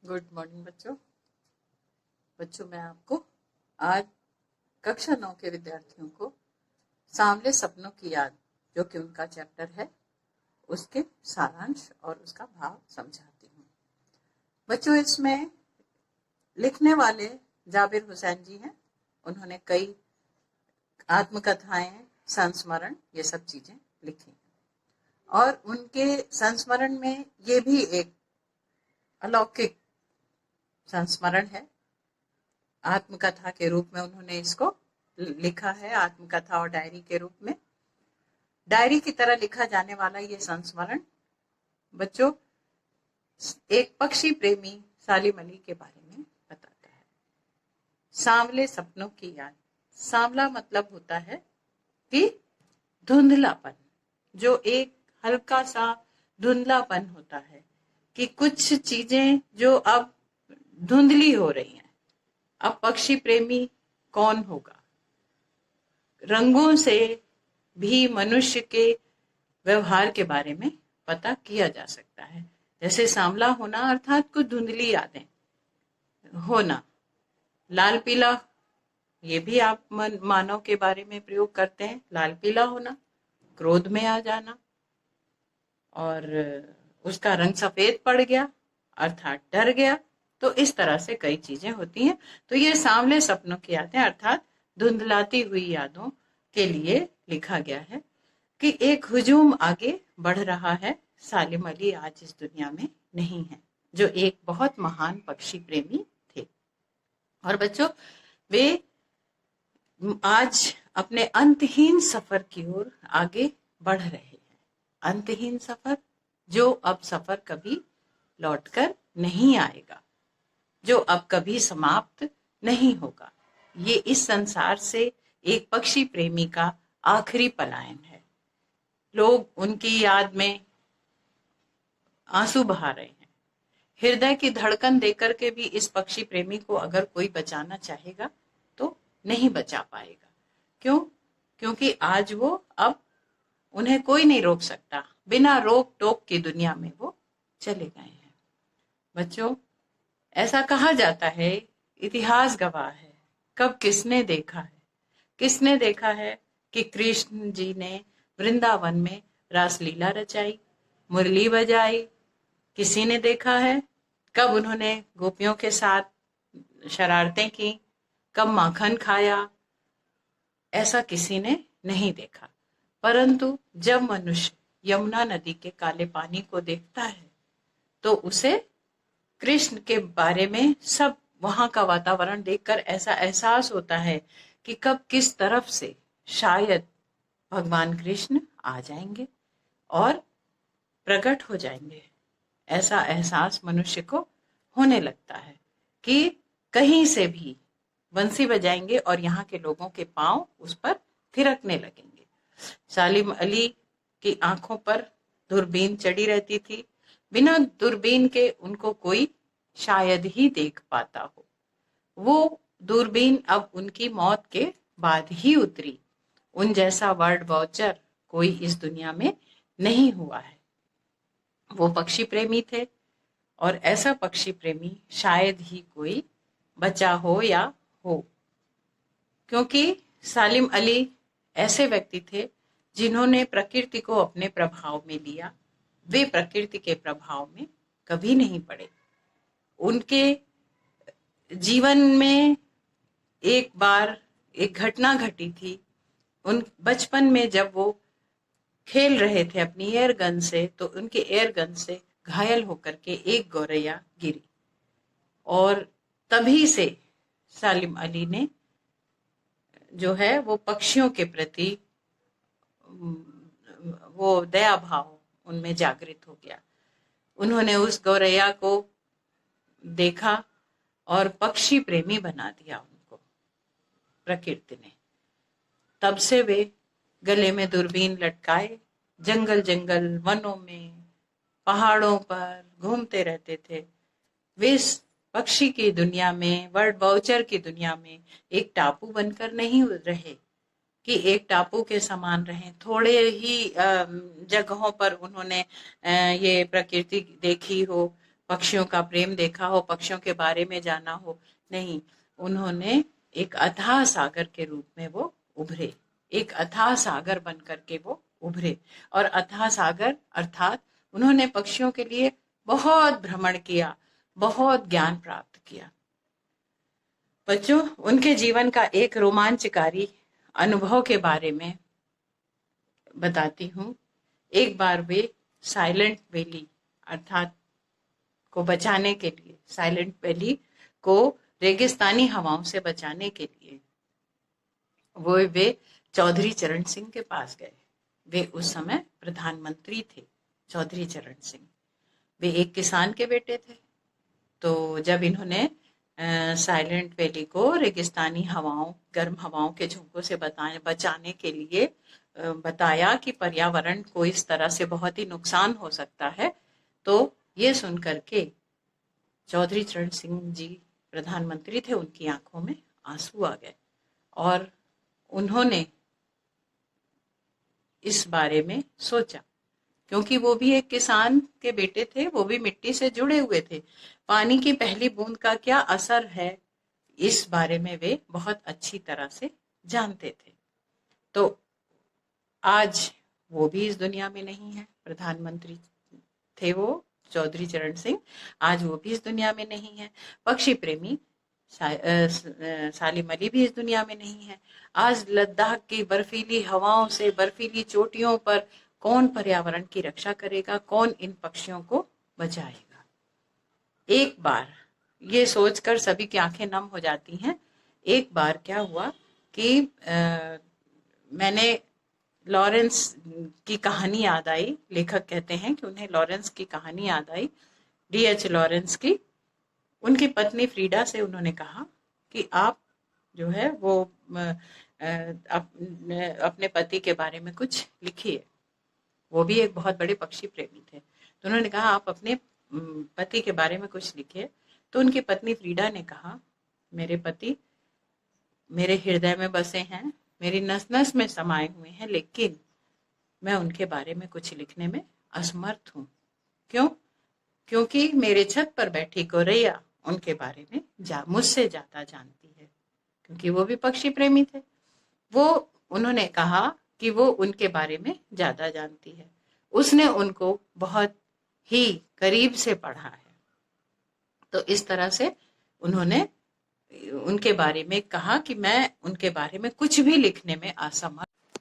Good morning बच्चों मैं आपको आज कक्षा 9 के विद्यार्थियों को सांवले सपनों की याद जो कि उनका चैप्टर है उसके सारांश और उसका भाव समझाती हूँ। बच्चों, इसमें लिखने वाले जाबिर हुसैन जी हैं। उन्होंने कई आत्मकथाएं, संस्मरण, ये सब चीजें लिखी और उनके संस्मरण में ये भी एक अलौकिक संस्मरण है। आत्मकथा के रूप में उन्होंने इसको लिखा है, आत्मकथा और डायरी के रूप में। डायरी की तरह लिखा जाने वाला ये संस्मरण बच्चों एक पक्षी प्रेमी सालिम अली के बारे में बताता है। सांवले सपनों की याद। सांवला मतलब होता है कि धुंधलापन, जो एक हल्का सा धुंधलापन होता है कि कुछ चीजें जो अब धुंधली हो रही हैं। अब पक्षी प्रेमी कौन होगा? रंगों से भी मनुष्य के व्यवहार के बारे में पता किया जा सकता है। जैसे सांवला होना अर्थात कुछ धुंधली यादें होना, लाल पीला, ये भी आप मानव के बारे में प्रयोग करते हैं। लाल पीला होना, क्रोध में आ जाना, और उसका रंग सफेद पड़ गया अर्थात डर गया। तो इस तरह से कई चीजें होती हैं। तो ये सांवले सपनों की यादें अर्थात धुंधलाती हुई यादों के लिए लिखा गया है कि एक हुजूम आगे बढ़ रहा है। सालिम अली आज इस दुनिया में नहीं है, जो एक बहुत महान पक्षी प्रेमी थे। और बच्चों, वे आज अपने अंतहीन सफर की ओर आगे बढ़ रहे हैं। अंतहीन सफर, जो अब सफर कभी लौटकर नहीं आएगा, जो अब कभी समाप्त नहीं होगा। ये इस संसार से एक पक्षी प्रेमी का आखिरी पलायन है। लोग उनकी याद में आंसू बहा रहे हैं। हृदय की धड़कन देकर के भी इस पक्षी प्रेमी को अगर कोई बचाना चाहेगा तो नहीं बचा पाएगा। क्यों? क्योंकि आज वो अब उन्हें कोई नहीं रोक सकता। बिना रोक टोक की दुनिया में वो चले गए हैं। बच्चों, ऐसा कहा जाता है, इतिहास गवाह है, कब किसने देखा है कि कृष्ण जी ने वृंदावन में रासलीला रचाई, मुरली बजाई? किसी ने देखा है? कब उन्होंने गोपियों के साथ शरारतें की, कब माखन खाया? ऐसा किसी ने नहीं देखा। परंतु जब मनुष्य यमुना नदी के काले पानी को देखता है तो उसे कृष्ण के बारे में सब वहां का वातावरण देखकर ऐसा एहसास होता है कि कब किस तरफ से शायद भगवान कृष्ण आ जाएंगे और प्रकट हो जाएंगे। ऐसा एहसास मनुष्य को होने लगता है कि कहीं से भी बंसी बजाएंगे और यहाँ के लोगों के पांव उस पर थिरकने लगेंगे। सालिम अली की आंखों पर दूरबीन चढ़ी रहती थी। बिना दूरबीन के उनको कोई शायद ही देख पाता हो। वो दूरबीन अब उनकी मौत के बाद ही उतरी। उन जैसा वर्ड वॉचर कोई इस दुनिया में नहीं हुआ है। वो पक्षी प्रेमी थे और ऐसा पक्षी प्रेमी शायद ही कोई बचा हो या हो, क्योंकि सालिम अली ऐसे व्यक्ति थे जिन्होंने प्रकृति को अपने प्रभाव में लिया। वे प्रकृति के प्रभाव में कभी नहीं पड़े। उनके जीवन में एक बार एक घटना घटी थी। उन बचपन में जब वो खेल रहे थे अपनी एयर गन से, तो उनके एयर गन से घायल होकर के एक गौरैया गिरी और तभी से सालिम अली ने जो है वो पक्षियों के प्रति वो दया भाव उनमें जागृत हो गया। उन्होंने उस गौरैया को देखा और पक्षी प्रेमी बना दिया उनको प्रकृति ने। तब से वे गले में दूरबीन लटकाए जंगल जंगल, वनों में, पहाड़ों पर घूमते रहते थे। वे पक्षी की दुनिया में, बर्ड वाउचर की दुनिया में एक टापू बनकर नहीं रहे कि एक टापू के समान रहे। थोड़े ही जगहों पर उन्होंने ये प्रकृति देखी हो, पक्षियों का प्रेम देखा हो, पक्षियों के बारे में जाना हो, नहीं, उन्होंने एक अथाह सागर के रूप में वो उभरे, एक अथाह सागर बन करके वो उभरे। और अथाह सागर अर्थात उन्होंने पक्षियों के लिए बहुत भ्रमण किया, बहुत ज्ञान प्राप्त किया। बच्चों, उनके जीवन का एक रोमांचकारी अनुभव के बारे में बताती हूँ। एक बार वे साइलेंट वैली अर्थात को बचाने के लिए, साइलेंट वैली को रेगिस्तानी हवाओं से बचाने के लिए वे चौधरी चरण सिंह के पास गए। वे उस समय प्रधानमंत्री थे, चौधरी चरण सिंह। वे एक किसान के बेटे थे। तो जब इन्होंने साइलेंट वैली को रेगिस्तानी हवाओं, गर्म हवाओं के झोंकों से बचाने के लिए बताया कि पर्यावरण को इस तरह से बहुत ही नुकसान हो सकता है, तो ये सुन करके चौधरी चरण सिंह जी प्रधानमंत्री थे, उनकी आंखों में आंसू आ गए और उन्होंने इस बारे में सोचा, क्योंकि वो भी एक किसान के बेटे थे, वो भी मिट्टी से जुड़े हुए थे। पानी की पहली बूंद का क्या असर है, इस बारे में वे बहुत अच्छी तरह से जानते थे। तो आज वो भी इस दुनिया में नहीं है, प्रधानमंत्री थे वो चौधरी चरण सिंह, आज वो भी इस दुनिया में नहीं है। पक्षी प्रेमी सालिम अली भी इस दुनिया में नहीं है। आज लद्दाख की बर्फीली हवाओं से, बर्फीली चोटियों पर कौन पर्यावरण की रक्षा करेगा, कौन इन पक्षियों को बचाएगा? एक बार ये सोचकर सभी की आंखें नम हो जाती हैं। एक बार क्या हुआ कि मैंने लॉरेंस की कहानी याद आई। लेखक कहते हैं कि उन्हें लॉरेंस की कहानी याद आई, D.H. लॉरेंस की। उनकी पत्नी फ्रीडा से उन्होंने कहा कि आप जो है वो अपने पति के बारे में कुछ लिखिए। वो भी एक बहुत बड़े पक्षी प्रेमी थे। तो उन्होंने कहा आप अपने पति के बारे में कुछ लिखिए। तो उनकी पत्नी फ्रीडा ने कहा, मेरे पति मेरे हृदय में बसे हैं, मेरी नस नस में समाये हुए हैं, लेकिन मैं उनके बारे में कुछ लिखने में असमर्थ हूँ। क्यों? क्योंकि मेरे छत पर बैठी गौरैया उनके बारे में मुझसे ज्यादा जानती है, क्योंकि वो भी पक्षी प्रेमी थे। वो उन्होंने कहा कि वो उनके बारे में ज्यादा जानती है, उसने उनको बहुत ही करीब से पढ़ा है। तो इस तरह से उन्होंने उनके बारे में कहा कि मैं उनके बारे में कुछ भी लिखने में असमर्थ।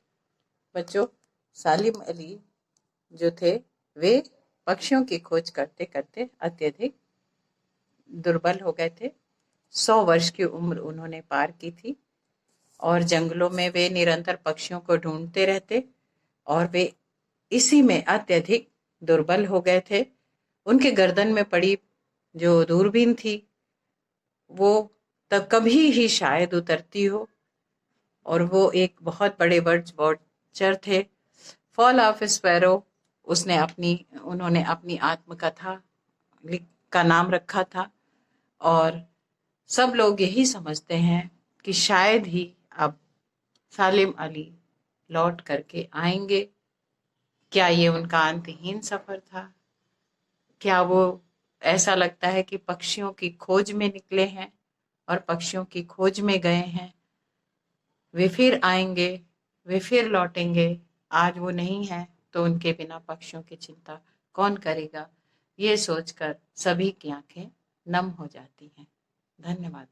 बच्चों, सालिम अली जो थे वे पक्षियों की खोज करते करते अत्यधिक दुर्बल हो गए थे। 100 वर्ष की उम्र उन्होंने पार की थी और जंगलों में वे निरंतर पक्षियों को ढूंढते रहते और वे इसी में अत्यधिक दुर्बल हो गए थे। उनके गर्दन में पड़ी जो दूरबीन थी वो तब कभी ही शायद उतरती हो, और वो एक बहुत बड़े बर्ड्स वॉचर थे। फॉल ऑफ स्पैरो उन्होंने अपनी आत्मकथा का नाम रखा था, और सब लोग यही समझते हैं कि शायद ही अब सालिम अली लौट करके आएंगे। क्या ये उनका अंतहीन सफर था? क्या वो ऐसा लगता है कि पक्षियों की खोज में निकले हैं और पक्षियों की खोज में गए हैं? वे फिर आएंगे, वे फिर लौटेंगे। आज वो नहीं है तो उनके बिना पक्षियों की चिंता कौन करेगा? ये सोचकर सभी की आंखें नम हो जाती हैं। धन्यवाद।